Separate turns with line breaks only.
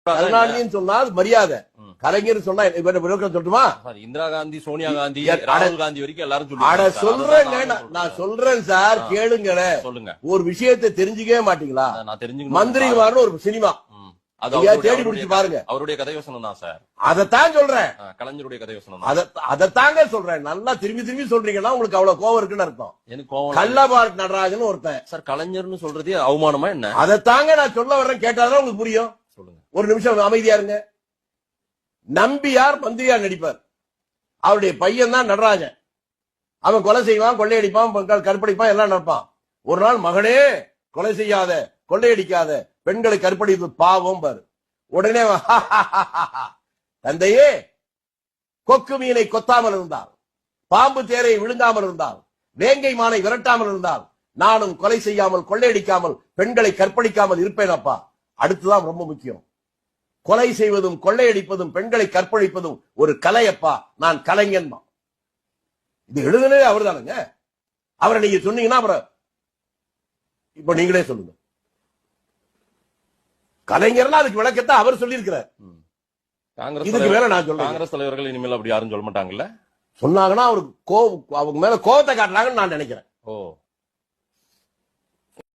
கருணாநிதினு சொன்னா மரியாதை, கலைஞர் சொன்னா சொல்லட்டுமா?
இந்திரா காந்தி, சோனியா காந்தி, ராகுல் காந்தி வரைக்கும் எல்லாரும்
சொல்றேங்க. நான் சொல்றேன் சார், கேளுங்களேன்.
சொல்லுங்க.
ஒரு விஷயத்தை தெரிஞ்சுக்கவே மாட்டீங்களா?
நான் தெரிஞ்சுக்கணும்.
மந்திரிமார்னு ஒரு சினிமா தேடி பிடிச்சு பாருங்க.
அவருடைய கதைவசனம் தான் சார்.
அதைத்தான் சொல்றேன்.
கலைஞருடைய கதைவசனம்.
அதைத்தாங்க சொல்றேன். நல்லா திரும்பி திரும்பி சொல்றீங்கன்னா உங்களுக்கு அவ்வளவு கோவம் இருக்குன்னு அர்த்தம். எனக்கு கோவம். கள்ளபாட் நடராஜன் ஒருத்தன்
சார். கலைஞர்னு சொல்றதே அவமானமா என்ன?
அதைத்தாங்க நான் சொல்ல வர்றேன். கேட்டாதான் உங்களுக்கு புரியும். சொல்லுங்க. ஒரு நிமிஷம் அமைதியா இருங்க. நம்பியார் மந்திரியா நடிப்பார். அவருடைய பையன் தான் நடராஜன். அவன் கொலை செய்வான், கொள்ளையடிப்பான், கற்பழிப்பான், எல்லாம் நடப்பான். ஒரு நாள் மகனே கொலை செய்யாத, கொள்ளையடிக்காத, பெண்களை கற்பழிப்பு பாவம் பாரு. உடனே தந்தையே, கொக்கு மீனை கொத்தாமல் இருந்தால், பாம்பு தேரை விழுங்காமல் இருந்தால், வேங்கை மானை விரட்டாமல் இருந்தால், நானும் கொலை செய்யாமல், கொள்ளையடிக்காமல், பெண்களை கற்பழிக்காமல் இருப்பேன் அப்பா. அடுத்துதான் ரொம்ப முக்கியம். கொலை செய்வதும் கொள்ளையடிப்பதும் பெண்களை கற்பழிப்பதும் ஒரு கலையப்பா, நான் கலைஞன். இது எழுதுனதே அவர் தானுங்க. அவரை நீங்க சொன்னீங்கன்னா அப்புறம் இப்ப நீங்களே சொல்லுங்க. கலைஞர்னா அதுக்கு விளக்கத்தை அவர் சொல்லி இருக்கிறார். இதுக்கு மேல நான் சொல்றேன்.
காங்கிரஸ் தலைவர்கள் இனிமேல் அப்படி யாரும் சொல்ல மாட்டாங்கல்ல.
சொன்னாங்கன்னா அவருக்கு அவங்க மேல கோபத்தை காட்டுறாங்கன்னு நான் நினைக்கிறேன்.